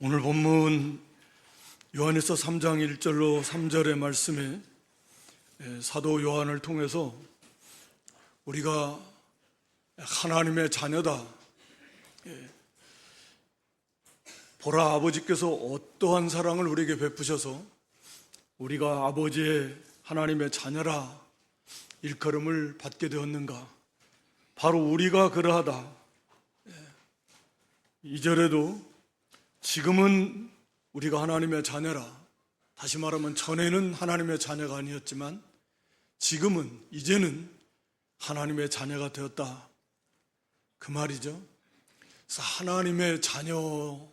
오늘 본문 요한일서 3장 1절로 3절의 말씀에 사도 요한을 통해서 우리가 하나님의 자녀다, 보라 아버지께서 어떠한 사랑을 우리에게 베푸셔서 우리가 아버지의 하나님의 자녀라 일컬음을 받게 되었는가, 바로 우리가 그러하다. 2절에도 지금은 우리가 하나님의 자녀라, 다시 말하면 전에는 하나님의 자녀가 아니었지만 지금은, 이제는 하나님의 자녀가 되었다, 그 말이죠. 그래서 하나님의 자녀됨의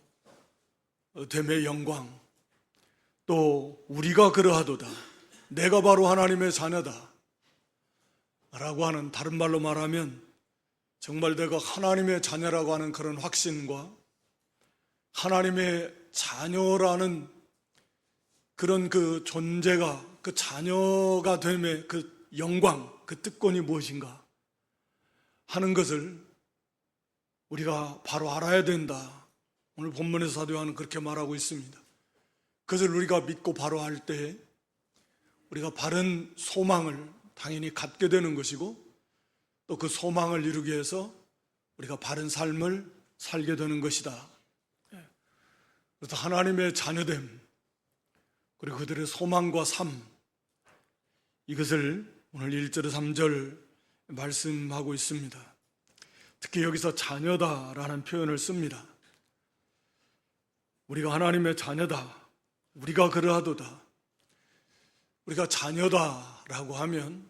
영광, 또 우리가 그러하도다, 내가 바로 하나님의 자녀다 라고 하는, 다른 말로 말하면 정말 내가 하나님의 자녀라고 하는 그런 확신과 하나님의 자녀라는 그런 그 존재가, 그 자녀가 됨의 그 영광, 그 특권이 무엇인가 하는 것을 우리가 바로 알아야 된다. 오늘 본문에서 사도 요한은 그렇게 말하고 있습니다. 그것을 우리가 믿고 바로 알 때 우리가 바른 소망을 당연히 갖게 되는 것이고, 또 그 소망을 이루기 위해서 우리가 바른 삶을 살게 되는 것이다. 그래서 하나님의 자녀됨, 그리고 그들의 소망과 삶, 이것을 오늘 1절 3절 말씀하고 있습니다. 특히 여기서 자녀다라는 표현을 씁니다. 우리가 하나님의 자녀다, 우리가 그러하도다. 우리가 자녀다라고 하면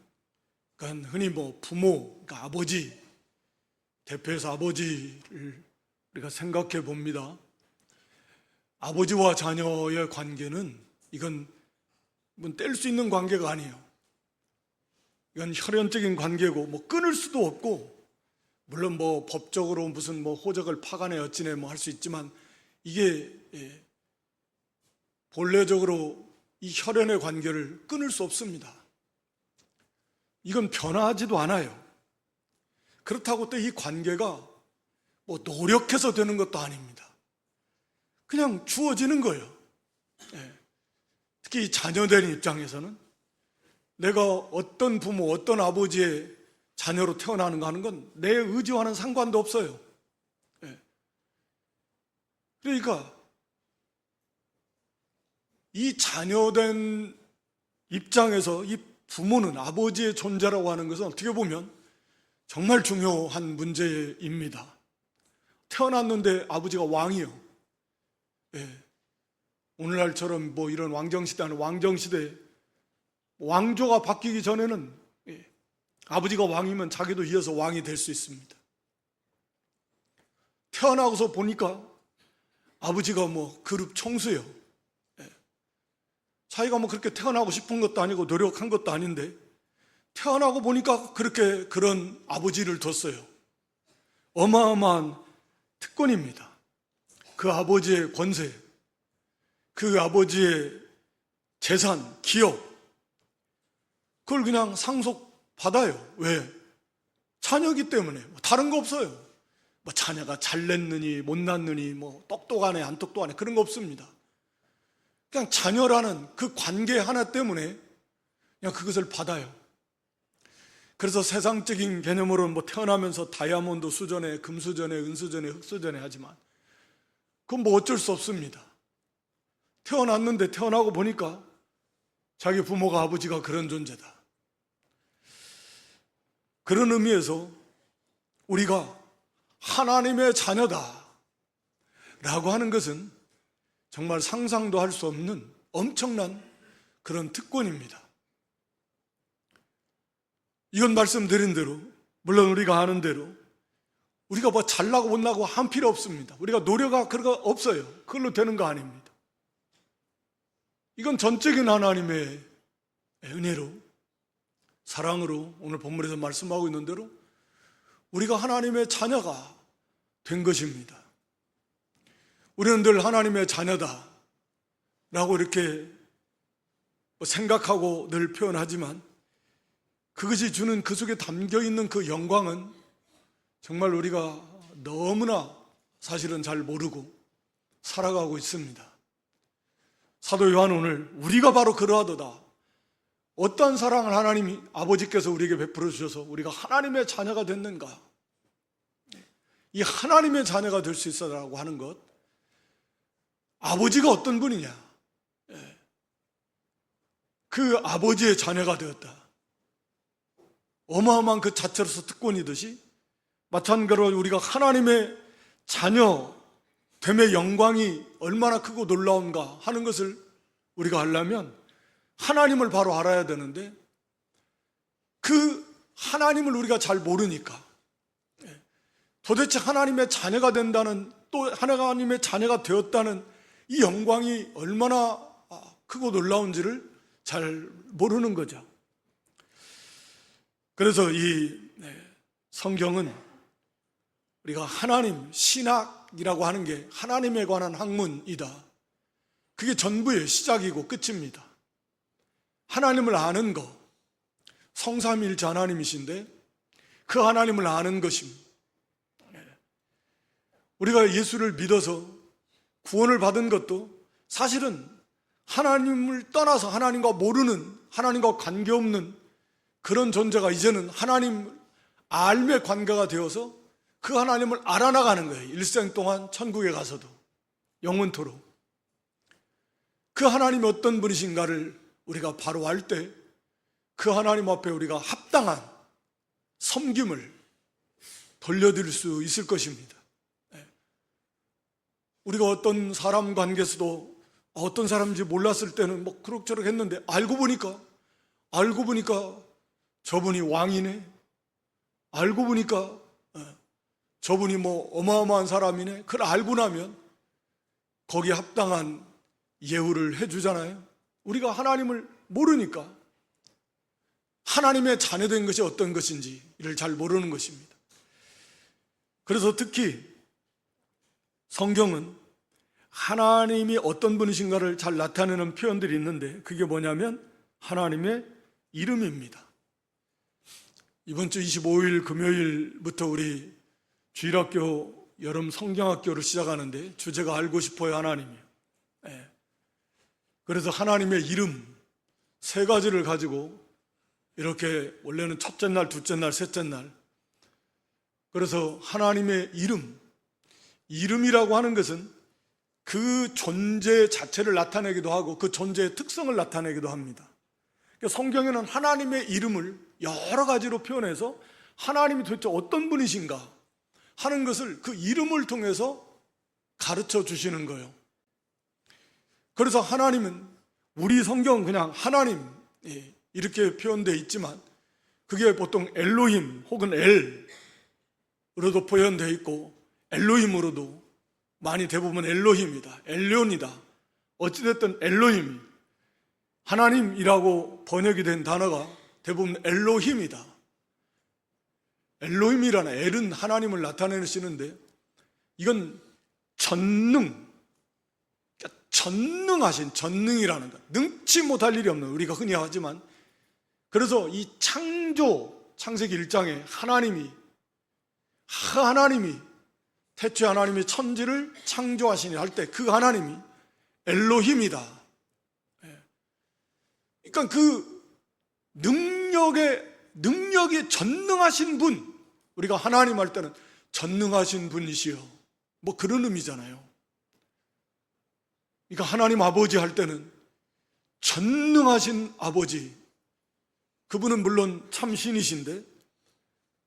그러니까 흔히 부모, 그러니까 아버지, 대표해서 아버지를 우리가 생각해 봅니다. 아버지와 자녀의 관계는 이건 뗄 수 있는 관계가 아니에요. 이건 혈연적인 관계고 끊을 수도 없고, 물론 법적으로 무슨 호적을 파가네 어찌네 할 수 있지만, 이게 본래적으로 이 혈연의 관계를 끊을 수 없습니다. 이건 변화하지도 않아요. 그렇다고 또 이 관계가 노력해서 되는 것도 아닙니다. 그냥 주어지는 거예요. 특히 자녀된 입장에서는 내가 어떤 부모, 어떤 아버지의 자녀로 태어나는가 하는 건 내 의지와는 상관도 없어요. 그러니까 이 자녀된 입장에서 이 부모는, 아버지의 존재라고 하는 것은 어떻게 보면 정말 중요한 문제입니다. 태어났는데 아버지가 왕이요. 오늘날처럼 이런 왕정시대는, 왕정시대 왕조가 바뀌기 전에는 아버지가 왕이면 자기도 이어서 왕이 될 수 있습니다. 태어나고서 보니까 아버지가 그룹 총수예요. 자기가 그렇게 태어나고 싶은 것도 아니고 노력한 것도 아닌데 태어나고 보니까 그렇게 그런 아버지를 뒀어요. 어마어마한 특권입니다. 그 아버지의 권세, 그 아버지의 재산, 기업, 그걸 그냥 상속받아요. 왜? 자녀이기 때문에. 다른 거 없어요. 자녀가 잘 냈느니 못 낳느니 똑똑하네 안 똑똑하네 그런 거 없습니다. 그냥 자녀라는 그 관계 하나 때문에 그냥 그것을 받아요. 그래서 세상적인 개념으로는 태어나면서 다이아몬드 수전에, 금수전에, 은수전에, 흑수전에 하지만 그건 어쩔 수 없습니다. 태어났는데 태어나고 보니까 자기 부모가, 아버지가 그런 존재다. 그런 의미에서 우리가 하나님의 자녀다 라고 하는 것은 정말 상상도 할 수 없는 엄청난 그런 특권입니다. 이건 말씀드린 대로, 물론 우리가 아는 대로 우리가 잘나고 못나고 한 필요 없습니다. 우리가 노력할 그런 거 없어요. 그걸로 되는 거 아닙니다. 이건 전적인 하나님의 은혜로, 사랑으로 오늘 본문에서 말씀하고 있는 대로 우리가 하나님의 자녀가 된 것입니다. 우리는 늘 하나님의 자녀다 라고 이렇게 생각하고 늘 표현하지만 그것이 주는, 그 속에 담겨있는 그 영광은 정말 우리가 너무나 사실은 잘 모르고 살아가고 있습니다. 사도 요한은 오늘 우리가 바로 그러하도다. 어떠한 사랑을 하나님이 아버지께서 우리에게 베풀어 주셔서 우리가 하나님의 자녀가 됐는가? 이 하나님의 자녀가 될 수 있어라고 하는 것, 아버지가 어떤 분이냐? 그 아버지의 자녀가 되었다. 어마어마한 그 자체로서 특권이듯이 마찬가지로 우리가 하나님의 자녀됨의 영광이 얼마나 크고 놀라운가 하는 것을 우리가 알려면 하나님을 바로 알아야 되는데, 그 하나님을 우리가 잘 모르니까 도대체 하나님의 자녀가 된다는, 또 하나님의 자녀가 되었다는 이 영광이 얼마나 크고 놀라운지를 잘 모르는 거죠. 그래서 이 성경은 우리가 하나님, 신학이라고 하는 게 하나님에 관한 학문이다. 그게 전부의 시작이고 끝입니다. 하나님을 아는 것, 성삼위일체 하나님이신데 그 하나님을 아는 것입니다. 우리가 예수를 믿어서 구원을 받은 것도 사실은 하나님을 떠나서 하나님과 모르는, 하나님과 관계없는 그런 존재가 이제는 하나님 알매 관계가 되어서 그 하나님을 알아나가는 거예요. 일생 동안 천국에 가서도 영원토록. 그 하나님이 어떤 분이신가를 우리가 바로 알 때 그 하나님 앞에 우리가 합당한 섬김을 돌려드릴 수 있을 것입니다. 우리가 어떤 사람 관계에서도 어떤 사람인지 몰랐을 때는 뭐 그럭저럭 했는데 알고 보니까 저분이 왕이네, 알고 보니까 저분이 뭐 어마어마한 사람이네, 그걸 알고 나면 거기에 합당한 예우를 해주잖아요. 우리가 하나님을 모르니까 하나님의 자녀된 것이 어떤 것인지를 잘 모르는 것입니다. 그래서 특히 성경은 하나님이 어떤 분이신가를 잘 나타내는 표현들이 있는데, 그게 뭐냐면 하나님의 이름입니다. 이번 주 25일 금요일부터 우리 주일학교 여름 성경학교를 시작하는데 주제가 알고 싶어요 하나님이에요. 그래서 하나님의 이름 세 가지를 가지고 이렇게, 원래는 첫째 날, 둘째 날, 셋째 날, 그래서 하나님의 이름이라고 하는 것은 그 존재 자체를 나타내기도 하고 그 존재의 특성을 나타내기도 합니다. 그러니까 성경에는 하나님의 이름을 여러 가지로 표현해서 하나님이 도대체 어떤 분이신가 하는 것을 그 이름을 통해서 가르쳐 주시는 거예요. 그래서 하나님은, 우리 성경은 그냥 하나님 이렇게 표현되어 있지만 그게 보통 엘로힘 혹은 엘로도 표현되어 있고 엘로힘으로도 많이, 대부분 엘로힘이다, 엘론이다, 어찌됐든 엘로힘, 하나님이라고 번역이 된 단어가 대부분 엘로힘이다. 엘로힘이라는 엘은 하나님을 나타내시는데 이건 전능하신, 전능이라는 것, 능치 못할 일이 없는, 우리가 흔히 하지만, 그래서 이 창세기 1장에 하나님이 태초에 하나님이 천지를 창조하시니 할 때 그 하나님이 엘로힘이다. 그러니까 그 능력이 전능하신 분, 우리가 하나님 할 때는 전능하신 분이시여, 뭐 그런 의미잖아요. 그러니까 하나님 아버지 할 때는 전능하신 아버지, 그분은 물론 참 신이신데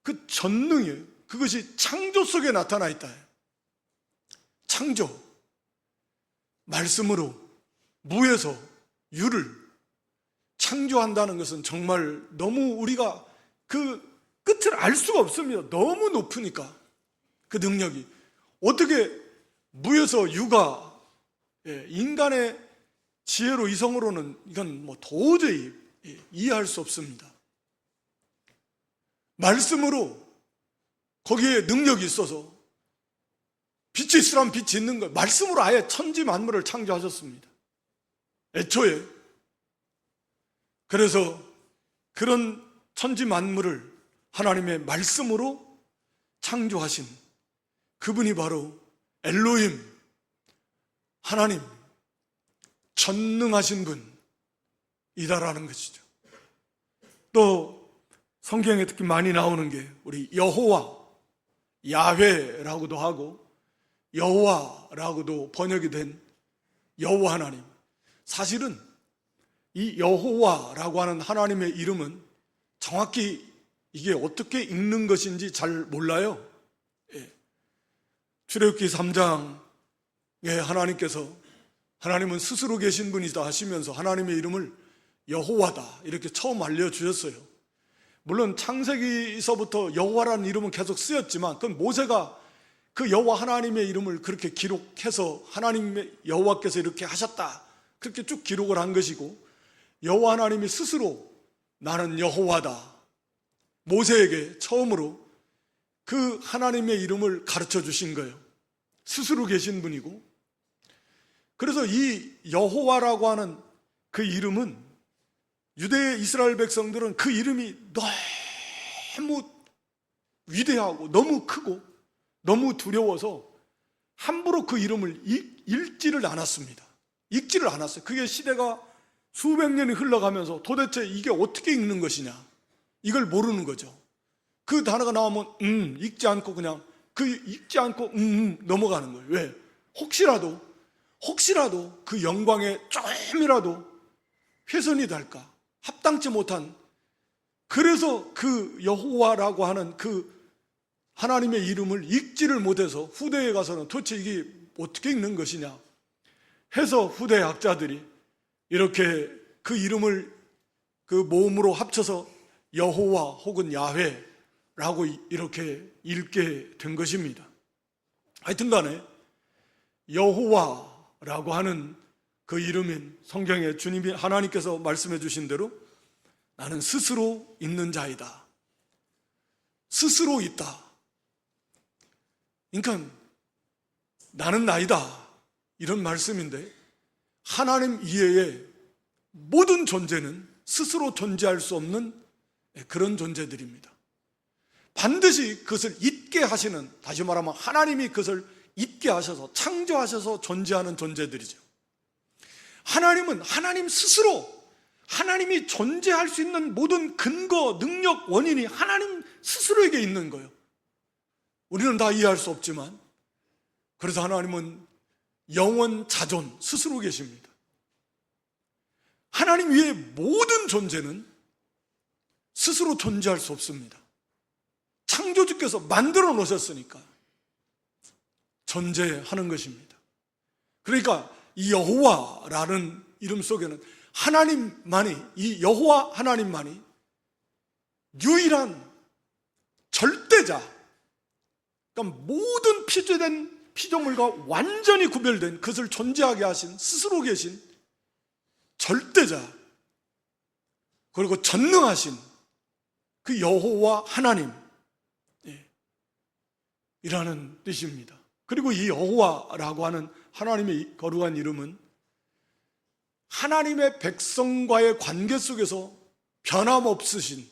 그 전능이에요. 그것이 창조 속에 나타나 있다. 창조, 말씀으로 무에서 유를 창조한다는 것은 정말 너무 우리가 그 끝을 알 수가 없습니다. 너무 높으니까 그 능력이. 어떻게 무에서 유가 인간의 지혜로, 이성으로는 이건 뭐 도저히 이해할 수 없습니다. 말씀으로 거기에 능력이 있어서 빛이 있으라면 빛이 있는 거예요. 말씀으로 아예 천지 만물을 창조하셨습니다. 애초에. 그래서 그런 천지 만물을 하나님의 말씀으로 창조하신 그분이 바로 엘로힘, 하나님, 전능하신 분이다라는 것이죠. 또 성경에 특히 많이 나오는 게 우리 여호와, 야훼라고도 하고 여호와라고도 번역이 된 여호와 하나님. 사실은 이 여호와라고 하는 하나님의 이름은 정확히 이게 어떻게 읽는 것인지 잘 몰라요. 출애굽기 3장에 하나님은 스스로 계신 분이다 하시면서 하나님의 이름을 여호와다 이렇게 처음 알려주셨어요. 물론 창세기서부터 여호와라는 이름은 계속 쓰였지만 그건 모세가 그 여호와 하나님의 이름을 그렇게 기록해서 하나님의 여호와께서 이렇게 하셨다 그렇게 쭉 기록을 한 것이고, 여호와 하나님이 스스로 나는 여호와다 모세에게 처음으로 그 하나님의 이름을 가르쳐 주신 거예요. 스스로 계신 분이고, 그래서 이 여호와라고 하는 그 이름은 유대 이스라엘 백성들은 그 이름이 너무 위대하고 너무 크고 너무 두려워서 함부로 그 이름을 읽지를 않았습니다. 읽지를 않았어요. 그게 시대가 수백 년이 흘러가면서 도대체 이게 어떻게 읽는 것이냐 이걸 모르는 거죠. 그 단어가 나오면 읽지 않고 그냥 읽지 않고 넘어가는 거예요. 왜? 혹시라도 그 영광에 조금이라도 훼손이 될까, 합당치 못한, 그래서 그 여호와라고 하는 그 하나님의 이름을 읽지를 못해서 후대에 가서는 도대체 이게 어떻게 읽는 것이냐 해서 후대 학자들이 이렇게 그 이름을 그 모음으로 합쳐서 여호와 혹은 야훼라고 이렇게 읽게 된 것입니다. 하여튼 간에 여호와라고 하는 그 이름인 성경에 주님이 하나님께서 말씀해 주신 대로 나는 스스로 있는 자이다. 스스로 있다. 그러니까 나는 나이다 이런 말씀인데, 하나님 이외의 모든 존재는 스스로 존재할 수 없는 그런 존재들입니다. 반드시 그것을 있게 하시는, 다시 말하면 하나님이 그것을 있게 하셔서 창조하셔서 존재하는 존재들이죠. 하나님은 하나님 스스로, 하나님이 존재할 수 있는 모든 근거, 능력, 원인이 하나님 스스로에게 있는 거예요. 우리는 다 이해할 수 없지만, 그래서 하나님은 영원 자존 스스로 계십니다. 하나님 위에 모든 존재는 스스로 존재할 수 없습니다. 창조주께서 만들어 놓으셨으니까 존재하는 것입니다. 그러니까 이 여호와라는 이름 속에는 하나님만이, 이 여호와 하나님만이 유일한 절대자, 그러니까 모든 피조물과 완전히 구별된, 그것을 존재하게 하신, 스스로 계신 절대자, 그리고 전능하신 그 여호와 하나님 이라는 뜻입니다. 그리고 이 여호와라고 하는 하나님의 거룩한 이름은 하나님의 백성과의 관계 속에서 변함없으신,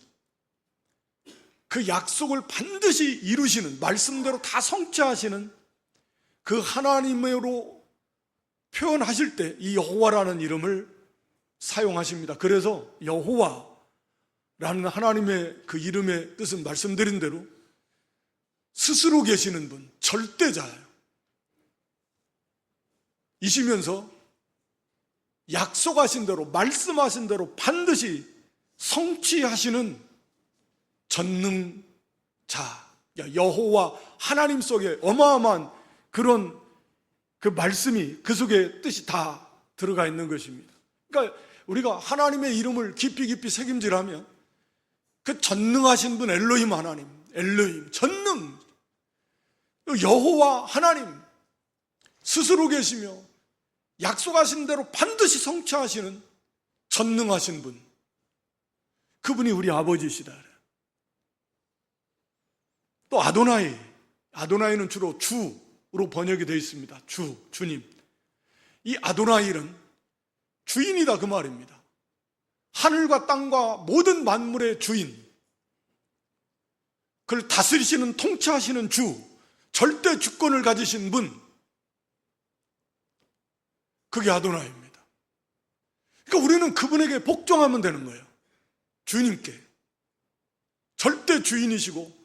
그 약속을 반드시 이루시는, 말씀대로 다 성취하시는 그 하나님으로 표현하실 때 이 여호와라는 이름을 사용하십니다. 그래서 여호와라는 하나님의 그 이름의 뜻은 말씀드린 대로 스스로 계시는 분, 절대자예요. 이시면서 약속하신 대로, 말씀하신 대로 반드시 성취하시는 전능자, 여호와 하나님 속에 어마어마한 그런 그 말씀이, 그 속에 뜻이 다 들어가 있는 것입니다. 그러니까 우리가 하나님의 이름을 깊이 새김질하면 그 전능하신 분 엘로힘 하나님, 엘로힘 전능, 여호와 하나님 스스로 계시며 약속하신 대로 반드시 성취하시는 전능하신 분, 그분이 우리 아버지시다. 또 아도나이는 주로 주로 번역이 되어 있습니다. 주님. 이 아도나이는 주인이다 그 말입니다. 하늘과 땅과 모든 만물의 주인, 그걸 다스리시는, 통치하시는 주, 절대 주권을 가지신 분, 그게 아도나이입니다. 그러니까 우리는 그분에게 복종하면 되는 거예요. 주님께. 절대 주인이시고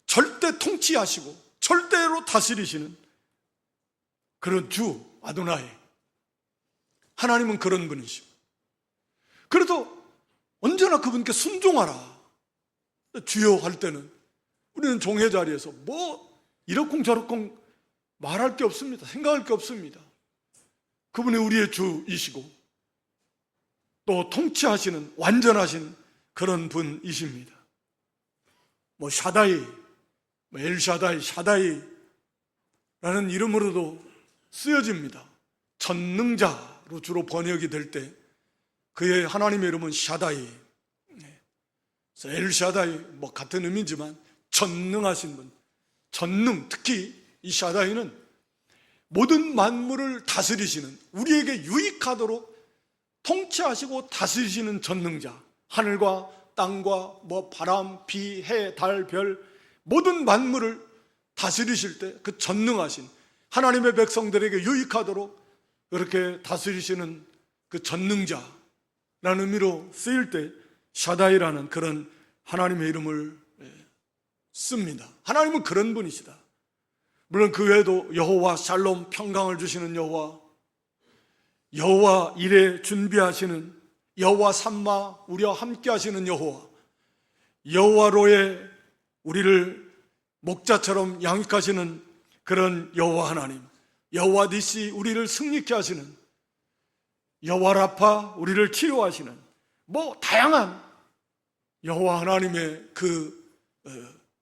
절대 통치하시고 절대로 다스리시는 그런 주 아도나이. 하나님은 그런 분이시고, 그래도 언제나 그분께 순종하라. 주여 할 때는 우리는 종의 자리에서 뭐 이러쿵저러쿵 말할 게 없습니다. 생각할 게 없습니다. 그분이 우리의 주이시고 또 통치하시는 완전하신 그런 분이십니다. 뭐 샤다이, 뭐 엘샤다이, 샤다이라는 이름으로도 쓰여집니다. 전능자로 주로 번역이 될 때 그의 하나님의 이름은 샤다이, 엘샤다이 뭐 같은 의미지만 전능하신 분, 전능, 특히 이 샤다이는 모든 만물을 다스리시는, 우리에게 유익하도록 통치하시고 다스리시는 전능자, 하늘과 땅과 뭐 바람, 비, 해, 달, 별 모든 만물을 다스리실 때 그 전능하신 하나님의 백성들에게 유익하도록 그렇게 다스리시는 그 전능자라는 의미로 쓰일 때 샤다이라는 그런 하나님의 이름을 씁니다. 하나님은 그런 분이시다. 물론 그 외에도 여호와 샬롬, 평강을 주시는 여호와, 여호와 일에 준비하시는 여호와 삼마, 우리와 함께 하시는 여호와, 여호와 로에 우리를 목자처럼 양육하시는 그런 여호와 하나님, 여호와 니시 우리를 승리케 하시는 여호와 라파 우리를 치료하시는 뭐 다양한 여호와 하나님의 그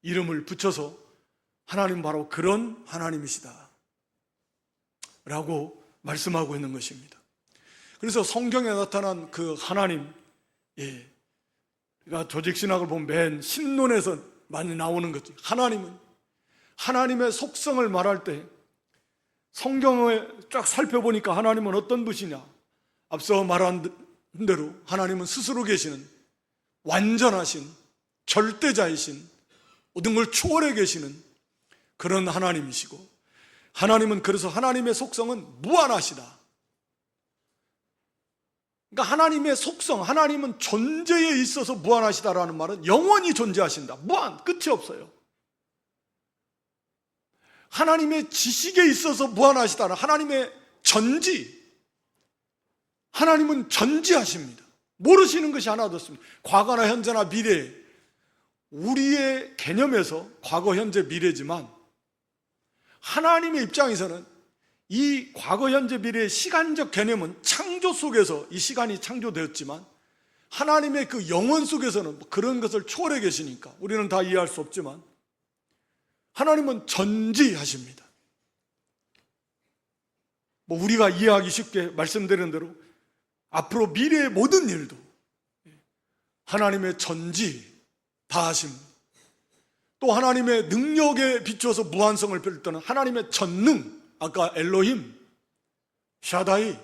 이름을 붙여서 하나님 바로 그런 하나님이시다 라고 말씀하고 있는 것입니다. 그래서 성경에 나타난 그 하나님, 우리가 조직신학을 보면 맨 신론에서 많이 나오는 거죠. 하나님은 하나님의 속성을 말할 때 성경을 쫙 살펴보니까 하나님은 어떤 분이냐, 앞서 말한 대로 하나님은 스스로 계시는 완전하신 절대자이신 모든 걸 초월해 계시는 그런 하나님이시고, 하나님은 그래서 하나님의 속성은 무한하시다. 그러니까 하나님의 속성, 하나님은 존재에 있어서 무한하시다라는 말은 영원히 존재하신다. 무한, 끝이 없어요. 하나님의 지식에 있어서 무한하시다는 하나님의 전지, 하나님은 전지하십니다. 모르시는 것이 하나도 없습니다. 과거나 현재나 미래, 우리의 개념에서 과거, 현재, 미래지만 하나님의 입장에서는 이 과거, 현재, 미래의 시간적 개념은 창조 속에서 이 시간이 창조되었지만 하나님의 그 영원 속에서는 그런 것을 초월해 계시니까 우리는 다 이해할 수 없지만 하나님은 전지하십니다. 뭐 우리가 이해하기 쉽게 말씀드린 대로 앞으로 미래의 모든 일도 하나님의 전지 다 하십니다. 또 하나님의 능력에 비추어서 무한성을 펼때는 하나님의 전능, 아까 엘로힘, 샤다이,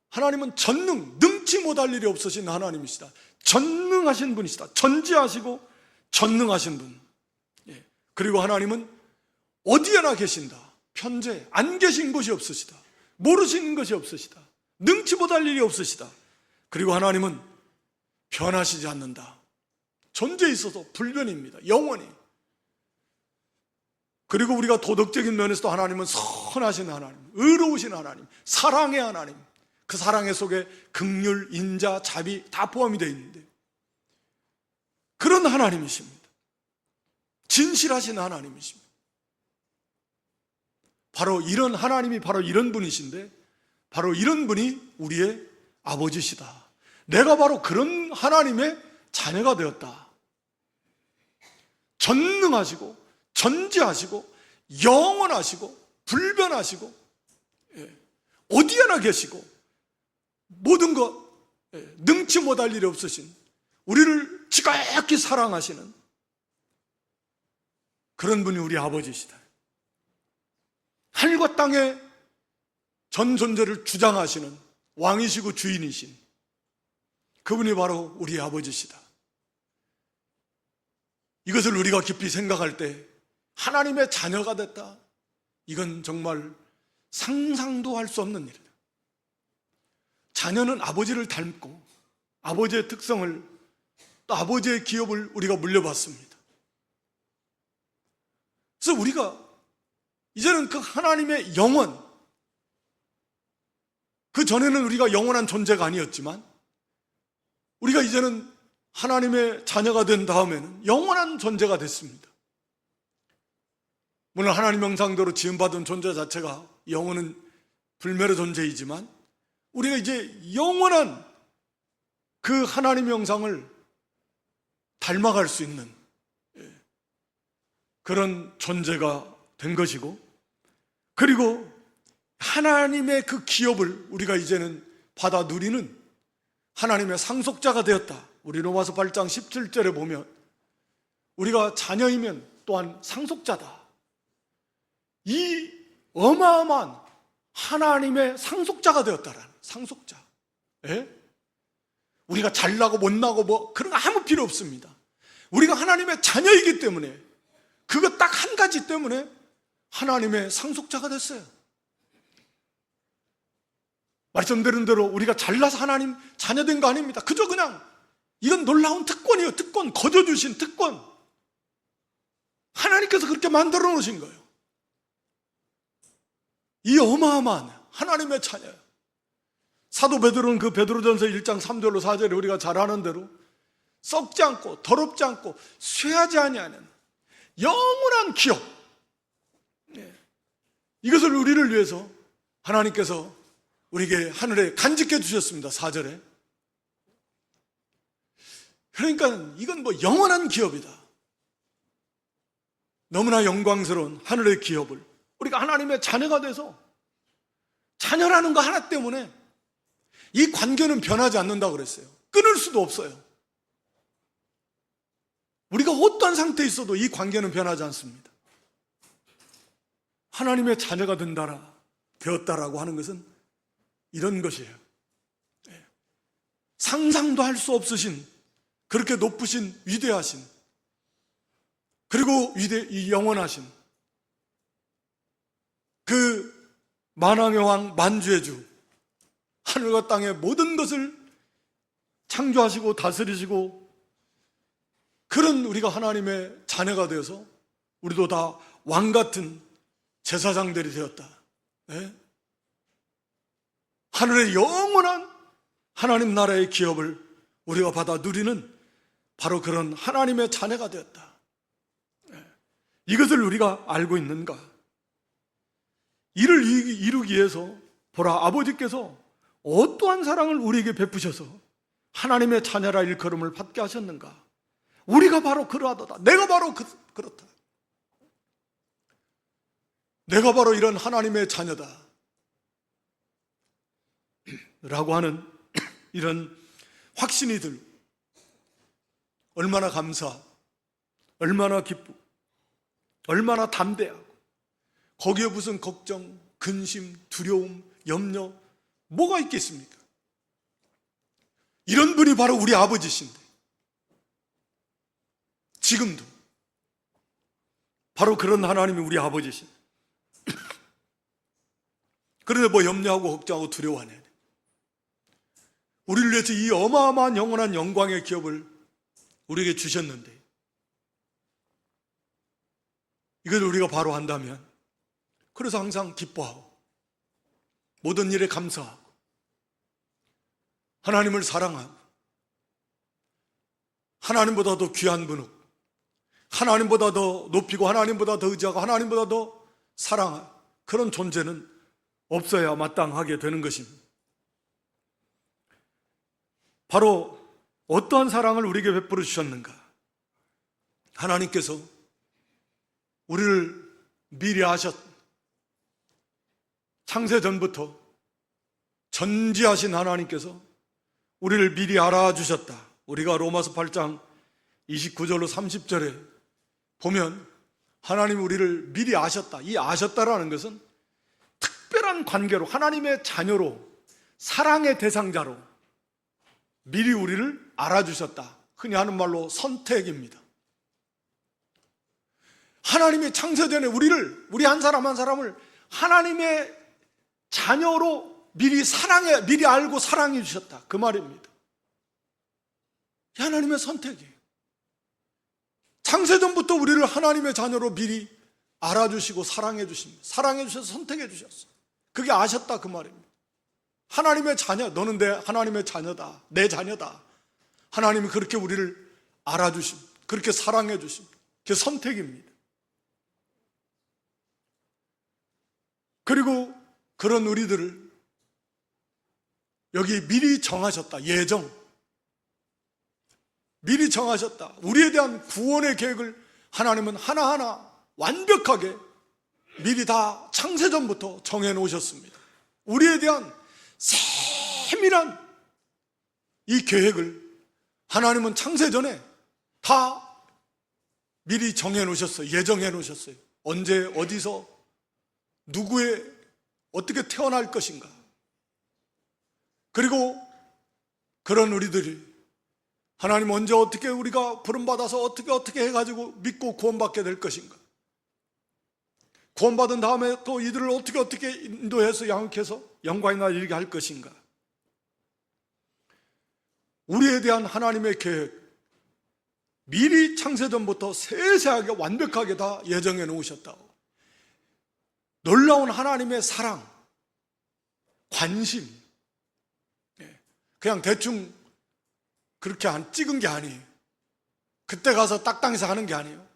하나님은 전능, 능치 못할 일이 없으신 하나님이시다. 전능하신 분이시다. 전지하시고 전능하신 분. 그리고 하나님은 어디에나 계신다. 현재 안 계신 것이 없으시다. 모르시는 것이 없으시다. 능치 못할 일이 없으시다. 그리고 하나님은 변하시지 않는다. 존재에 있어서 불변입니다. 영원히. 그리고 우리가 도덕적인 면에서도 하나님은 선하신 하나님, 의로우신 하나님, 사랑의 하나님, 그 사랑의 속에 긍휼, 인자, 자비 다 포함이 되어 있는데 그런 하나님이십니다. 진실하신 하나님이십니다. 바로 이런 하나님이 바로 이런 분이신데 바로 이런 분이 우리의 아버지시다. 내가 바로 그런 하나님의 자녀가 되었다. 전능하시고 전지하시고 영원하시고 불변하시고 어디에나 계시고 모든 것 능치 못할 일이 없으신 우리를 지극히 사랑하시는 그런 분이 우리 아버지시다. 하늘과 땅의 전 존재를 주장하시는 왕이시고 주인이신 그분이 바로 우리 아버지시다. 이것을 우리가 깊이 생각할 때 하나님의 자녀가 됐다. 이건 정말 상상도 할 수 없는 일이다. 자녀는 아버지를 닮고 아버지의 특성을, 또 아버지의 기업을 우리가 물려받습니다. 그래서 우리가 이제는 그 하나님의 영원, 그 전에는 우리가 영원한 존재가 아니었지만 우리가 이제는 하나님의 자녀가 된 다음에는 영원한 존재가 됐습니다. 물론 하나님 형상대로 지음받은 존재 자체가 영원은 불멸의 존재이지만 우리가 이제 영원한 그 하나님 형상을 닮아갈 수 있는 그런 존재가 된 것이고, 그리고 하나님의 그 기업을 우리가 이제는 받아 누리는 하나님의 상속자가 되었다. 우리 로마서 8장 17절에 보면 우리가 자녀이면 또한 상속자다. 이 어마어마한 하나님의 상속자가 되었다라는, 상속자. 예? 우리가 잘나고 못나고 뭐 그런 거 아무 필요 없습니다. 우리가 하나님의 자녀이기 때문에, 그거 딱 한 가지 때문에 하나님의 상속자가 됐어요. 말씀드린 대로 우리가 잘나서 하나님 자녀된 거 아닙니다. 그저 그냥 이건 놀라운 특권이에요. 특권, 거저 주신 특권. 하나님께서 그렇게 만들어 놓으신 거예요. 이 어마어마한 하나님의 자녀예요. 사도 베드로는 그 베드로전서 1장 3절로 4절에 우리가 잘 아는 대로 썩지 않고 더럽지 않고 쇠하지 아니하는 영원한 기업, 이것을 우리를 위해서 하나님께서 우리에게 하늘에 간직해 주셨습니다. 4절에. 그러니까 이건 뭐 영원한 기업이다. 너무나 영광스러운 하늘의 기업을 우리가 하나님의 자녀가 돼서, 자녀라는 거 하나 때문에 이 관계는 변하지 않는다고 그랬어요. 끊을 수도 없어요. 우리가 어떠한 상태에 있어도 이 관계는 변하지 않습니다. 하나님의 자녀가 되었다라고 하는 것은 이런 것이에요. 상상도 할 수 없으신, 그렇게 높으신, 위대하신, 그리고 영원하신 그 만왕의 왕, 만주의 주, 하늘과 땅의 모든 것을 창조하시고 다스리시고, 그런 우리가 하나님의 자녀가 되어서 우리도 다 왕같은 제사장들이 되었다. 네? 하늘의 영원한 하나님 나라의 기업을 우리가 받아 누리는 바로 그런 하나님의 자녀가 되었다. 네. 이것을 우리가 알고 있는가? 이를 이루기 위해서 보라, 아버지께서 어떠한 사랑을 우리에게 베푸셔서 하나님의 자녀라 일컬음을 받게 하셨는가? 우리가 바로 그러하도다. 내가 바로 그렇다. 내가 바로 이런 하나님의 자녀다 라고 하는 이런 확신이 들고, 얼마나 감사, 얼마나 기쁘고, 얼마나 담대하고, 거기에 무슨 걱정, 근심, 두려움, 염려 뭐가 있겠습니까? 이런 분이 바로 우리 아버지신데, 지금도 바로 그런 하나님이 우리 아버지신. 그런데 뭐 염려하고 걱정하고 두려워하네. 우리를 위해서 이 어마어마한 영원한 영광의 기업을 우리에게 주셨는데, 이걸 우리가 바로 한다면, 그래서 항상 기뻐하고 모든 일에 감사하고 하나님을 사랑하고 하나님보다 더 귀한 분을 하나님보다 더 높이고 하나님보다 더 의지하고 하나님보다 더 사랑하는 그런 존재는 없어야 마땅하게 되는 것입니다. 바로 어떠한 사랑을 우리에게 베풀어 주셨는가? 하나님께서 우리를 미리 창세전부터 전지하신 하나님께서 우리를 미리 알아주셨다. 우리가 로마서 8장 29절로 30절에 보면 하나님이 우리를 미리 아셨다. 이 아셨다라는 것은 특별한 관계로, 하나님의 자녀로, 사랑의 대상자로 미리 우리를 알아주셨다. 흔히 하는 말로 선택입니다. 하나님의 창세전에 우리 한 사람 한 사람을 하나님의 자녀로 미리 알고 사랑해 주셨다, 그 말입니다. 하나님의 선택이에요. 창세전부터 우리를 하나님의 자녀로 미리 알아주시고 사랑해 주십니다. 사랑해 주셔서 선택해 주셨어요. 그게 아셨다, 그 말입니다. 하나님의 자녀, 너는 하나님의 자녀다, 내 자녀다. 하나님이 그렇게 우리를 알아주십니다. 그렇게 사랑해 주십니다. 그게 선택입니다. 그리고 그런 우리들을 여기 미리 정하셨다, 예정. 미리 정하셨다. 우리에 대한 구원의 계획을 하나님은 하나하나 완벽하게 미리 다 창세전부터 정해놓으셨습니다. 우리에 대한 세밀한 이 계획을 하나님은 창세전에 다 미리 정해놓으셨어요. 예정해놓으셨어요. 언제, 어디서, 누구의, 어떻게 태어날 것인가. 그리고 그런 우리들이 하나님 언제 어떻게 우리가 부름받아서 어떻게 해가지고 믿고 구원받게 될 것인가. 구원받은 다음에 또 이들을 어떻게 인도해서 양육해서 영광의 날 이르게 할 것인가. 우리에 대한 하나님의 계획, 미리 창세전부터 세세하게 완벽하게 다 예정해 놓으셨다고. 놀라운 하나님의 사랑, 관심, 그냥 대충 그렇게 안 찍은 게 아니에요. 그때 가서 딱땅해서 하는 게 아니에요.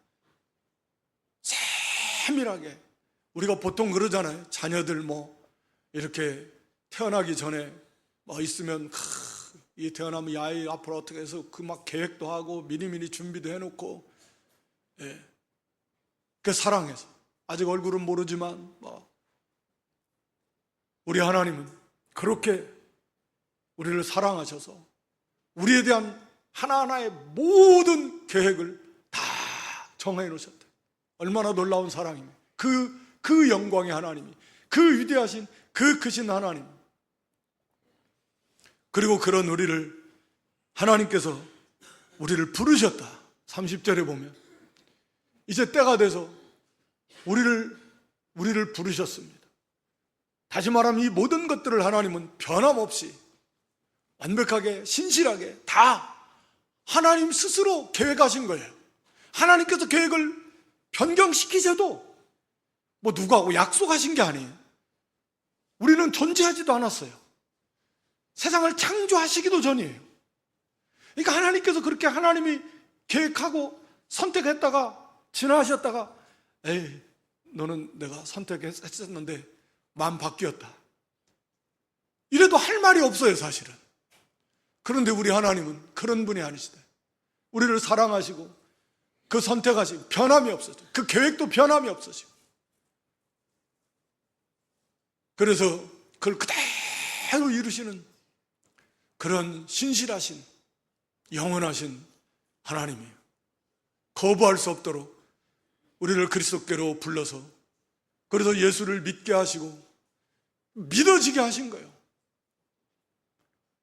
세밀하게. 우리가 보통 그러잖아요. 자녀들 이렇게 태어나기 전에 있으면 이 태어나면 이 아이 앞으로 어떻게 해서 그 막 계획도 하고 미리미리 준비도 해놓고, 그 사랑해서 아직 얼굴은 모르지만 우리 하나님은 그렇게 우리를 사랑하셔서 우리에 대한 하나하나의 모든 계획을 다 정해 놓으셨다. 얼마나 놀라운 사랑입니다. 그 영광의 하나님이, 그 위대하신, 그 크신 하나님. 그리고 그런 우리를 하나님께서 우리를 부르셨다. 30절에 보면 이제 때가 돼서 우리를 부르셨습니다. 다시 말하면 이 모든 것들을 하나님은 변함없이 완벽하게 신실하게 다 하나님 스스로 계획하신 거예요. 하나님께서 계획을 변경시키셔도 누구하고 약속하신 게 아니에요. 우리는 존재하지도 않았어요. 세상을 창조하시기도 전이에요. 그러니까 하나님께서 그렇게 하나님이 계획하고 선택했다가 지나하셨다가 에이, 너는 내가 선택했었는데 마음 바뀌었다. 이래도 할 말이 없어요, 사실은. 그런데 우리 하나님은 그런 분이 아니시다. 우리를 사랑하시고 그 선택하시고 변함이 없으시고 그 계획도 변함이 없으시고, 그래서 그걸 그대로 이루시는 그런 신실하신 영원하신 하나님이에요. 거부할 수 없도록 우리를 그리스도께로 불러서, 그래서 예수를 믿게 하시고 믿어지게 하신 거예요.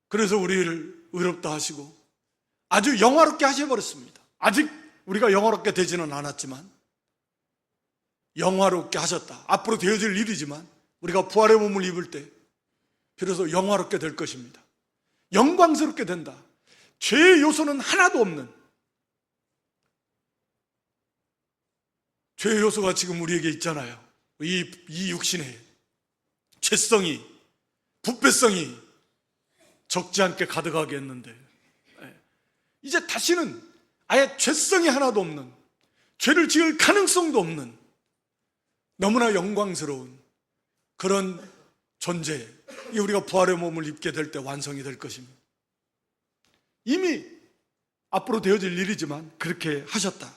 그래서 우리를 의롭다 하시고 아주 영화롭게 하셔버렸습니다. 아직 우리가 영화롭게 되지는 않았지만 영화롭게 하셨다. 앞으로 되어질 일이지만 우리가 부활의 몸을 입을 때 비로소 영화롭게 될 것입니다. 영광스럽게 된다. 죄의 요소는 하나도 없는, 죄의 요소가 지금 우리에게 있잖아요. 이 육신에 죄성이, 부패성이 적지 않게 가득하게 했는데 이제 다시는 아예 죄성이 하나도 없는, 죄를 지을 가능성도 없는 너무나 영광스러운 그런 존재, 우리가 부활의 몸을 입게 될 때 완성이 될 것입니다. 이미 앞으로 되어질 일이지만 그렇게 하셨다.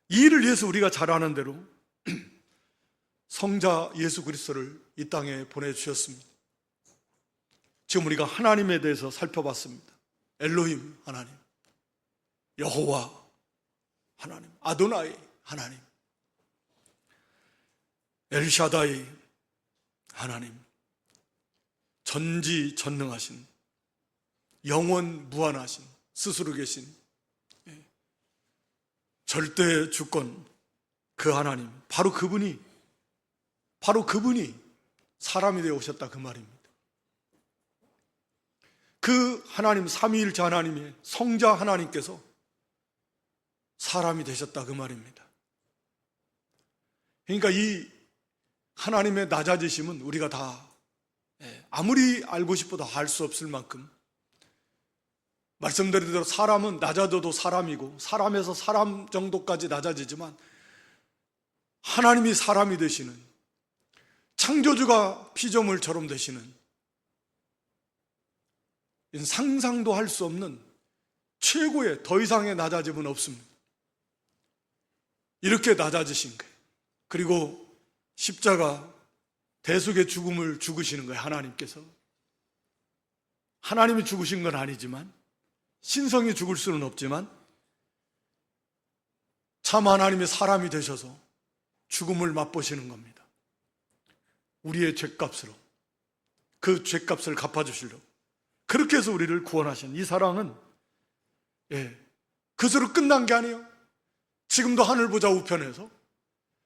이 일을 위해서 우리가 잘 아는 대로 성자 예수 그리스도를 이 땅에 보내주셨습니다. 지금 우리가 하나님에 대해서 살펴봤습니다. 엘로힘 하나님, 여호와 하나님, 아도나이 하나님, 엘샤다이 하나님, 전지전능하신, 영원 무한하신, 스스로 계신 절대 주권 그 하나님, 바로 그분이 사람이 되어 오셨다 그 말입니다. 그 하나님, 삼위일체 하나님의 성자 하나님께서 사람이 되셨다 그 말입니다. 그러니까 이 하나님의 낮아지심은 우리가 다 아무리 알고 싶어도 알 수 없을 만큼, 말씀드린 대로 사람은 낮아져도 사람이고 사람에서 사람 정도까지 낮아지지만, 하나님이 사람이 되시는, 창조주가 피조물처럼 되시는, 상상도 할 수 없는 최고의 더 이상의 낮아짐은 없습니다. 이렇게 낮아지신 거예요. 그리고 십자가 대속의 죽음을 죽으시는 거예요. 하나님께서. 하나님이 죽으신 건 아니지만, 신성이 죽을 수는 없지만 참 하나님이 사람이 되셔서 죽음을 맛보시는 겁니다. 우리의 죄값으로, 그 죄값을 갚아주시려고. 그렇게 해서 우리를 구원하신 이 사랑은 그것으로 끝난 게 아니에요. 지금도 하늘 보좌 우편에서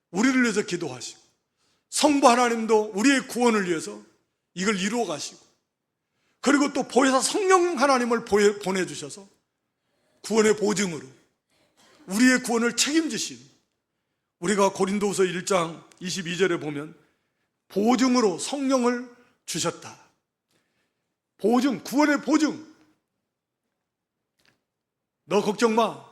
우리를 위해서 기도하시고, 성부 하나님도 우리의 구원을 위해서 이걸 이루어 가시고, 그리고 또 보혜사 성령 하나님을 보내주셔서 구원의 보증으로 우리의 구원을 책임지신, 우리가 고린도후서 1장 22절에 보면 보증으로 성령을 주셨다. 보증, 구원의 보증. 너 걱정 마.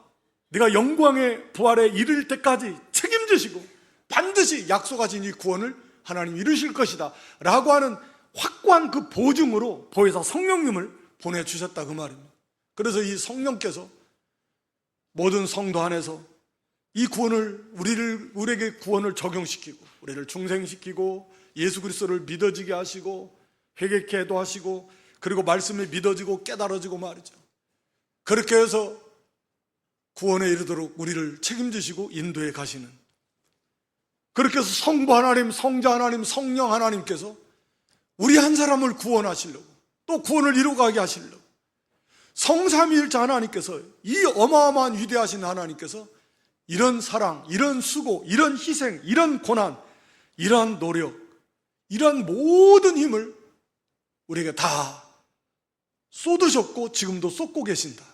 네가 영광의 부활에 이를 때까지 책임지시고 반드시 약속하신 이 구원을 하나님 이루실 것이다 라고 하는 확고한 그 보증으로 보혜사 성령님을 보내주셨다 그 말입니다. 그래서 이 성령께서 모든 성도 안에서 이 구원을, 우리에게 구원을 적용시키고 우리를 중생시키고 예수 그리스도를 믿어지게 하시고 회개케 하시고, 그리고 말씀이 믿어지고 깨달아지고 말이죠. 그렇게 해서 구원에 이르도록 우리를 책임지시고 인도해 가시는, 그렇게 해서 성부 하나님, 성자 하나님, 성령 하나님께서 우리 한 사람을 구원하시려고, 또 구원을 이루어가게 하시려고, 성삼위일체 하나님께서, 이 어마어마한 위대하신 하나님께서 이런 사랑, 이런 수고, 이런 희생, 이런 고난, 이러한 노력, 이러한 모든 힘을 우리에게 다 쏟으셨고 지금도 쏟고 계신다.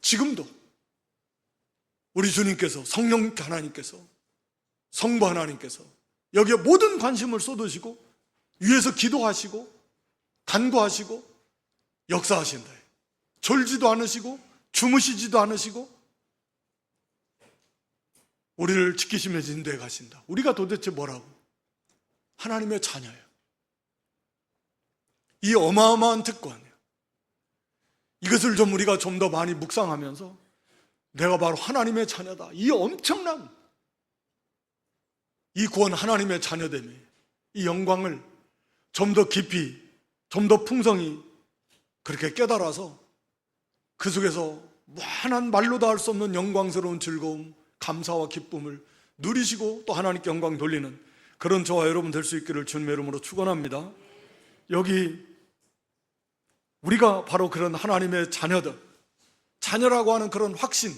지금도 우리 주님께서, 성령 하나님께서, 성부 하나님께서 여기에 모든 관심을 쏟으시고 위에서 기도하시고 간구하시고 역사하신다. 졸지도 않으시고 주무시지도 않으시고 우리를 지키시면서 인도해 가신다. 우리가 도대체 뭐라고? 하나님의 자녀예요. 이 어마어마한 특권이에요. 이것을 우리가 좀 더 많이 묵상하면서 내가 바로 하나님의 자녀다, 이 엄청난 이 구원, 하나님의 자녀됨이, 이 영광을 좀 더 깊이, 좀 더 풍성히 그렇게 깨달아서 그 속에서 무한한 말로도 할 수 없는 영광스러운 즐거움, 감사와 기쁨을 누리시고 또 하나님께 영광 돌리는 그런 저와 여러분 될 수 있기를 주님의 이름으로 축원합니다. 여기 우리가 바로 그런 하나님의 자녀들, 자녀라고 하는 그런 확신,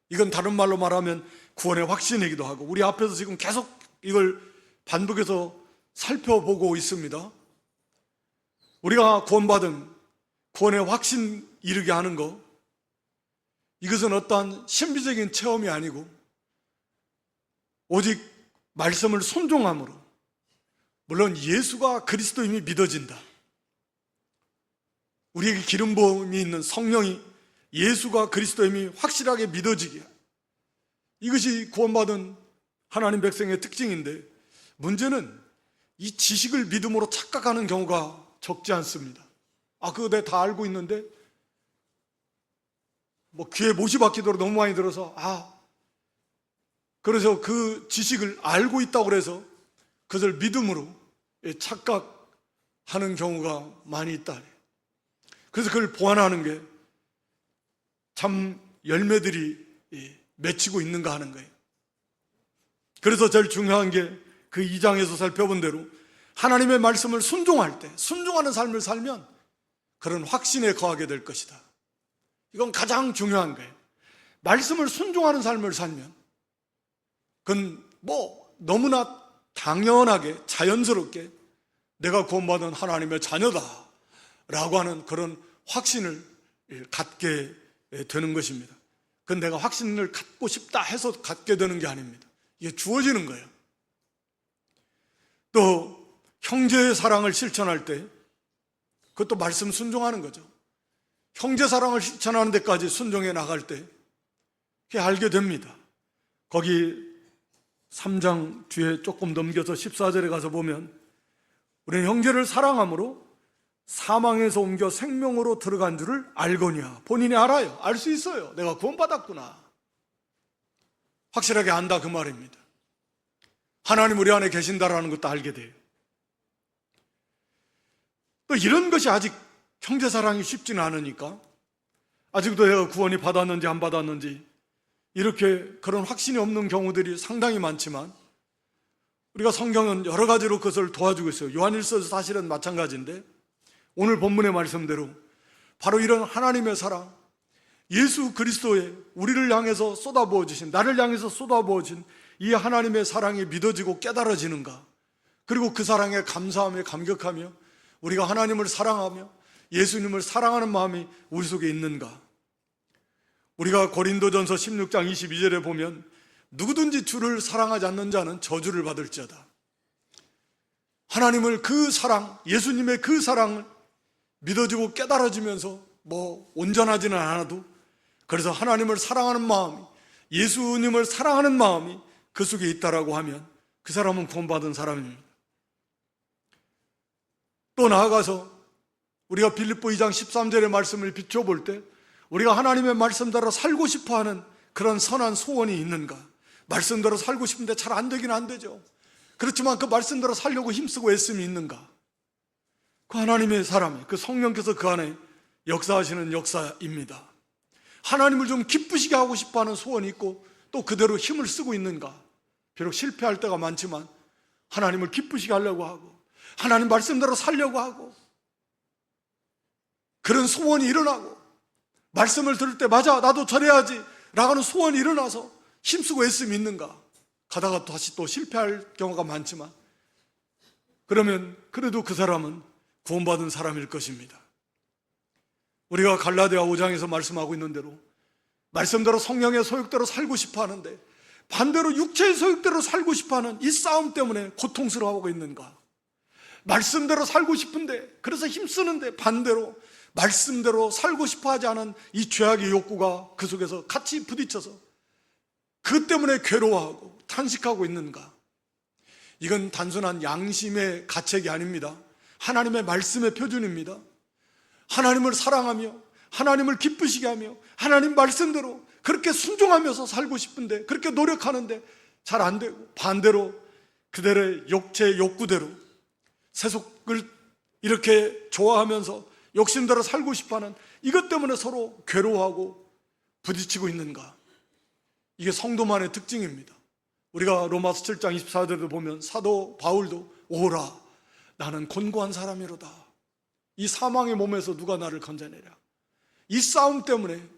이건 다른 말로 말하면 구원의 확신이기도 하고, 우리 앞에서 지금 계속 이걸 반복해서 살펴보고 있습니다. 우리가 구원받은 구원의 확신 이르게 하는 것, 이것은 어떠한 신비적인 체험이 아니고 오직 말씀을 순종함으로, 물론 예수가 그리스도임이 믿어진다, 우리에게 기름 부음이 있는 성령이 예수가 그리스도임이 확실하게 믿어지게, 이것이 구원받은 하나님 백성의 특징인데, 문제는 이 지식을 믿음으로 착각하는 경우가 적지 않습니다. 그거 내가 다 알고 있는데, 귀에 못이 박히도록 너무 많이 들어서, 그래서 그 지식을 알고 있다고 해서 그것을 믿음으로 착각하는 경우가 많이 있다. 그래서 그걸 보완하는 게 참 열매들이 맺히고 있는가 하는 거예요. 그래서 제일 중요한 게 그 2장에서 살펴본 대로 하나님의 말씀을 순종할 때, 순종하는 삶을 살면 그런 확신에 거하게 될 것이다. 이건 가장 중요한 거예요. 말씀을 순종하는 삶을 살면 그건 너무나 당연하게 자연스럽게 내가 구원받은 하나님의 자녀다 라고 하는 그런 확신을 갖게 되는 것입니다. 그건 내가 확신을 갖고 싶다 해서 갖게 되는 게 아닙니다. 이게 주어지는 거예요. 또 형제의 사랑을 실천할 때 그것도 말씀 순종하는 거죠. 형제 사랑을 실천하는 데까지 순종해 나갈 때 그게 알게 됩니다. 거기 3장 뒤에 조금 넘겨서 14절에 가서 보면 우리는 형제를 사랑함으로 사망에서 옮겨 생명으로 들어간 줄을 알거니와. 본인이 알아요. 알 수 있어요. 내가 구원받았구나. 확실하게 안다 그 말입니다. 하나님 우리 안에 계신다라는 것도 알게 돼요. 또 이런 것이 아직 형제사랑이 쉽지는 않으니까 아직도 내가 구원이 받았는지 안 받았는지 이렇게 그런 확신이 없는 경우들이 상당히 많지만 우리가 성경은 여러 가지로 그것을 도와주고 있어요. 요한일서도 사실은 마찬가지인데 오늘 본문의 말씀대로 바로 이런 하나님의 사랑, 예수 그리스도의 우리를 향해서 쏟아부어 주신, 나를 향해서 쏟아부어 준 이 하나님의 사랑이 믿어지고 깨달아지는가, 그리고 그 사랑에 감사하며 감격하며 우리가 하나님을 사랑하며 예수님을 사랑하는 마음이 우리 속에 있는가. 우리가 고린도전서 16장 22절에 보면 누구든지 주를 사랑하지 않는 자는 저주를 받을지어다. 하나님을 그 사랑, 예수님의 그 사랑을 믿어지고 깨달아지면서 온전하지는 않아도 그래서 하나님을 사랑하는 마음이, 예수님을 사랑하는 마음이 그 속에 있다라고 하면 그 사람은 구원받은 사람입니다. 또 나아가서 우리가 빌립보 2장 13절의 말씀을 비춰볼 때 우리가 하나님의 말씀대로 살고 싶어하는 그런 선한 소원이 있는가? 말씀대로 살고 싶은데 잘 안 되긴 안 되죠. 그렇지만 그 말씀대로 살려고 힘쓰고 애씀이 있는가? 그 하나님의 사람이, 그 성령께서 그 안에 역사하시는 역사입니다. 하나님을 좀 기쁘시게 하고 싶어하는 소원이 있고 또 그대로 힘을 쓰고 있는가? 비록 실패할 때가 많지만 하나님을 기쁘시게 하려고 하고 하나님 말씀대로 살려고 하고 그런 소원이 일어나고 말씀을 들을 때 맞아 나도 저래야지 라고 하는 소원이 일어나서 힘쓰고 애씀이 있는가? 가다가 다시 또 실패할 경우가 많지만 그러면 그래도 그 사람은 구원받은 사람일 것입니다. 우리가 갈라디아 5장에서 말씀하고 있는 대로 말씀대로 성령의 소욕대로 살고 싶어 하는데 반대로 육체의 소욕대로 살고 싶어 하는 이 싸움 때문에 고통스러워하고 있는가? 말씀대로 살고 싶은데 그래서 힘쓰는데 반대로 말씀대로 살고 싶어 하지 않은 이 죄악의 욕구가 그 속에서 같이 부딪혀서 그것 때문에 괴로워하고 탄식하고 있는가? 이건 단순한 양심의 가책이 아닙니다. 하나님의 말씀의 표준입니다. 하나님을 사랑하며 하나님을 기쁘시게 하며 하나님 말씀대로 그렇게 순종하면서 살고 싶은데 그렇게 노력하는데 잘 안 되고 반대로 그들의 육체의 욕구대로 세속을 이렇게 좋아하면서 욕심대로 살고 싶어하는 이것 때문에 서로 괴로워하고 부딪히고 있는가? 이게 성도만의 특징입니다. 우리가 로마서 7장 24절에 보면 사도 바울도 오라 나는 곤고한 사람이로다. 이 사망의 몸에서 누가 나를 건져내랴. 이 싸움 때문에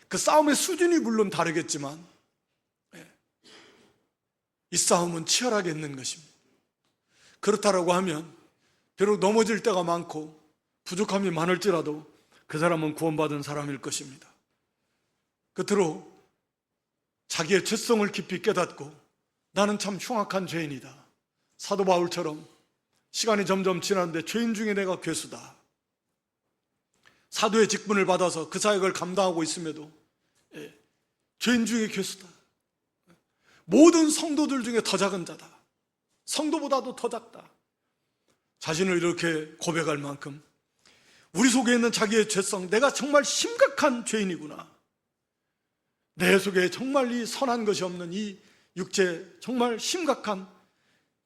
그 싸움의 수준이 물론 다르겠지만 이 싸움은 치열하게 있는 것입니다. 그렇다라고 하면 비록 넘어질 때가 많고 부족함이 많을지라도 그 사람은 구원받은 사람일 것입니다. 끝으로 자기의 죄성을 깊이 깨닫고 나는 참 흉악한 죄인이다. 사도 바울처럼 시간이 점점 지났는데 죄인 중에 내가 괴수다. 사도의 직분을 받아서 그 사역을 감당하고 있음에도 죄인 중에 괴수다. 모든 성도들 중에 더 작은 자다. 성도보다도 더 작다. 자신을 이렇게 고백할 만큼 우리 속에 있는 자기의 죄성, 내가 정말 심각한 죄인이구나. 내 속에 정말 이 선한 것이 없는 이 육체 정말 심각한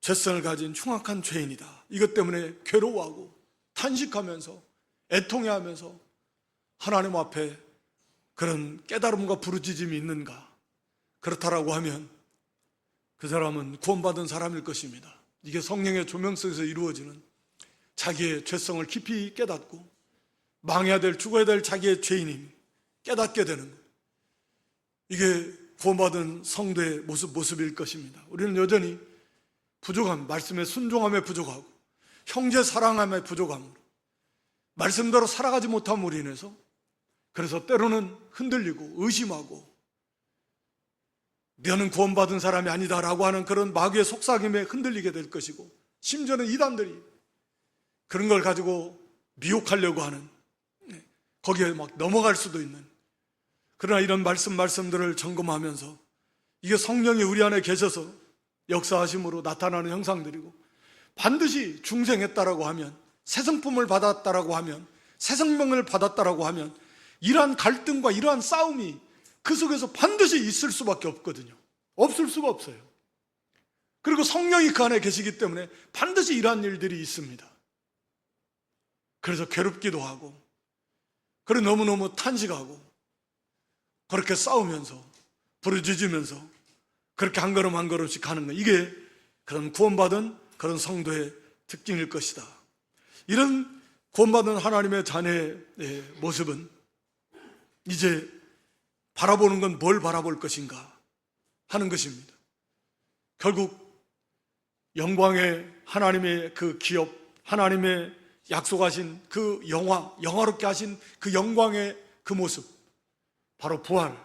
죄성을 가진 흉악한 죄인이다. 이것 때문에 괴로워하고 탄식하면서 애통해하면서 하나님 앞에 그런 깨달음과 부르짖음이 있는가? 그렇다라고 하면 그 사람은 구원받은 사람일 것입니다. 이게 성령의 조명 속에서 이루어지는 자기의 죄성을 깊이 깨닫고 망해야 될, 죽어야 될 자기의 죄인임 깨닫게 되는 거예요. 이게 구원받은 성도의 모습일 것입니다. 우리는 여전히 부족함, 말씀의 순종함에 부족하고 형제 사랑함에 부족함으로 말씀대로 살아가지 못함으로 인해서 그래서 때로는 흔들리고 의심하고 너는 구원받은 사람이 아니다라고 하는 그런 마귀의 속삭임에 흔들리게 될 것이고 심지어는 이단들이 그런 걸 가지고 미혹하려고 하는 거기에 막 넘어갈 수도 있는 그러나 이런 말씀들을 점검하면서 이게 성령이 우리 안에 계셔서 역사하심으로 나타나는 형상들이고 반드시 중생했다라고 하면 새 성품을 받았다라고 하면 새 생명을 받았다라고 하면 이러한 갈등과 이러한 싸움이 그 속에서 반드시 있을 수밖에 없거든요. 없을 수가 없어요. 그리고 성령이 그 안에 계시기 때문에 반드시 이러한 일들이 있습니다. 그래서 괴롭기도 하고 그리고 너무너무 탄식하고 그렇게 싸우면서 부르짖으면서 그렇게 한 걸음 한 걸음씩 가는 거 이게 그런 구원받은 그런 성도의 특징일 것이다. 이런 구원받은 하나님의 자녀의 모습은 이제 바라보는 건 뭘 바라볼 것인가 하는 것입니다. 결국 영광의 하나님의 그 기업, 하나님의 약속하신 그 영화롭게 하신 그 영광의 그 모습, 바로 부활,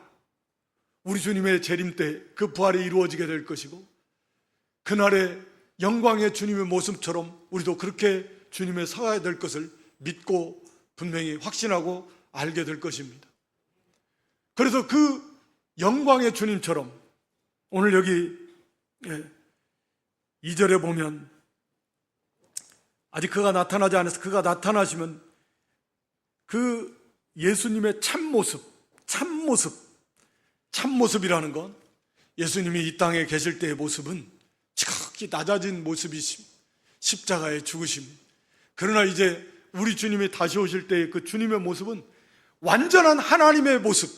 우리 주님의 재림 때 그 부활이 이루어지게 될 것이고 그날의 영광의 주님의 모습처럼 우리도 그렇게 주님의 서가야 될 것을 믿고 분명히 확신하고 알게 될 것입니다. 그래서 그 영광의 주님처럼 오늘 여기 2절에 보면 아직 그가 나타나지 않아서 그가 나타나시면 그 예수님의 참모습이라는 건 예수님이 이 땅에 계실 때의 모습은 지극히 낮아진 모습이심, 십자가의 죽으심. 그러나 이제 우리 주님이 다시 오실 때의 그 주님의 모습은 완전한 하나님의 모습,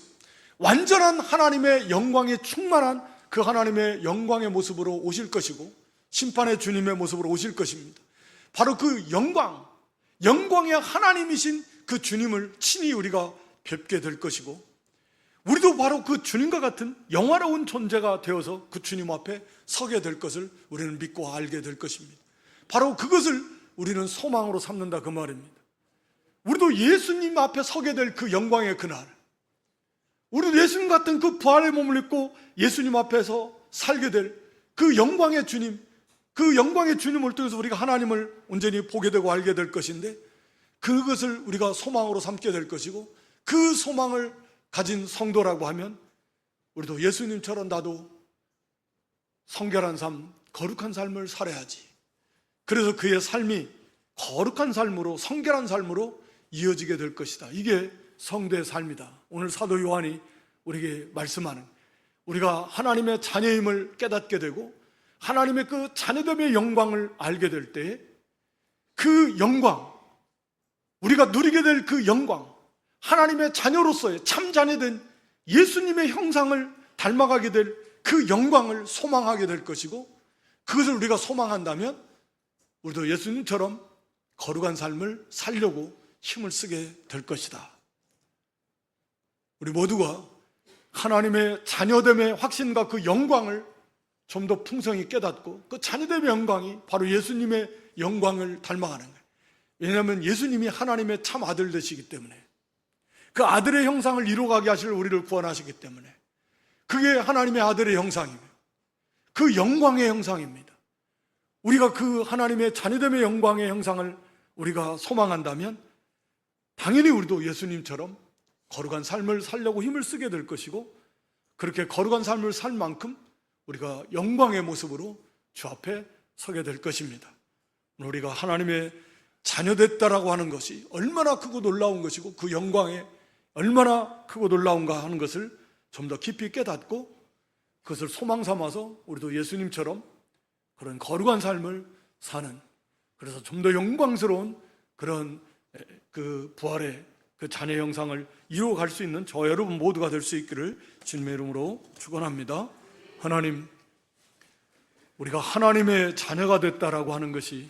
완전한 하나님의 영광에 충만한 그 하나님의 영광의 모습으로 오실 것이고 심판의 주님의 모습으로 오실 것입니다. 바로 그 영광의 하나님이신 그 주님을 친히 우리가 뵙게 될 것이고 우리도 바로 그 주님과 같은 영화로운 존재가 되어서 그 주님 앞에 서게 될 것을 우리는 믿고 알게 될 것입니다. 바로 그것을 우리는 소망으로 삼는다 그 말입니다. 우리도 예수님 앞에 서게 될 그 영광의 그날, 우리도 예수님 같은 그 부활의 몸을 입고 예수님 앞에서 살게 될 그 영광의 주님, 그 영광의 주님을 통해서 우리가 하나님을 온전히 보게 되고 알게 될 것인데 그것을 우리가 소망으로 삼게 될 것이고 그 소망을 가진 성도라고 하면 우리도 예수님처럼 나도 성결한 삶, 거룩한 삶을 살아야지. 그래서 그의 삶이 거룩한 삶으로 성결한 삶으로 이어지게 될 것이다. 이게 성도의 삶이다. 오늘 사도 요한이 우리에게 말씀하는 우리가 하나님의 자녀임을 깨닫게 되고 하나님의 그 자녀됨의 영광을 알게 될 때 그 영광, 우리가 누리게 될 그 영광, 하나님의 자녀로서의 참 자녀된 예수님의 형상을 닮아가게 될 그 영광을 소망하게 될 것이고 그것을 우리가 소망한다면 우리도 예수님처럼 거룩한 삶을 살려고 힘을 쓰게 될 것이다. 우리 모두가 하나님의 자녀됨의 확신과 그 영광을 좀 더 풍성히 깨닫고 그 자녀됨의 영광이 바로 예수님의 영광을 닮아가는 거예요. 왜냐하면 예수님이 하나님의 참 아들 되시기 때문에 그 아들의 형상을 이루어가게 하실 우리를 구원하시기 때문에 그게 하나님의 아들의 형상이에요. 그 영광의 형상입니다. 우리가 그 하나님의 자녀됨의 영광의 형상을 우리가 소망한다면 당연히 우리도 예수님처럼 거룩한 삶을 살려고 힘을 쓰게 될 것이고 그렇게 거룩한 삶을 살 만큼 우리가 영광의 모습으로 주 앞에 서게 될 것입니다. 우리가 하나님의 자녀됐다라고 하는 것이 얼마나 크고 놀라운 것이고 그 영광에 얼마나 크고 놀라운가 하는 것을 좀 더 깊이 깨닫고 그것을 소망 삼아서 우리도 예수님처럼 그런 거룩한 삶을 사는, 그래서 좀 더 영광스러운 그런 그 부활의 그 자녀 형상을 이루어갈 수 있는 저 여러분 모두가 될 수 있기를 주님의 이름으로 축원합니다. 하나님, 우리가 하나님의 자녀가 됐다라고 하는 것이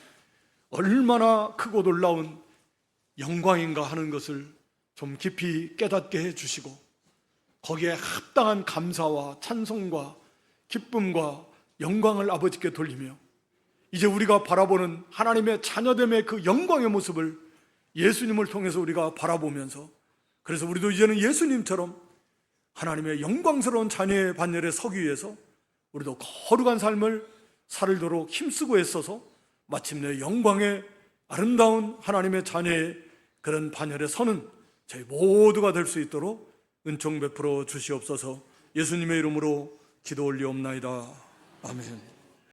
얼마나 크고 놀라운 영광인가 하는 것을 좀 깊이 깨닫게 해주시고 거기에 합당한 감사와 찬송과 기쁨과 영광을 아버지께 돌리며 이제 우리가 바라보는 하나님의 자녀됨의 그 영광의 모습을 예수님을 통해서 우리가 바라보면서, 그래서 우리도 이제는 예수님처럼 하나님의 영광스러운 자녀의 반열에 서기 위해서 우리도 거룩한 삶을 살도록 힘쓰고 애써서 마침내 영광의 아름다운 하나님의 자녀의 그런 반열에 서는 저희 모두가 될 수 있도록 은총 베풀어 주시옵소서. 예수님의 이름으로 기도 올리옵나이다. 아멘.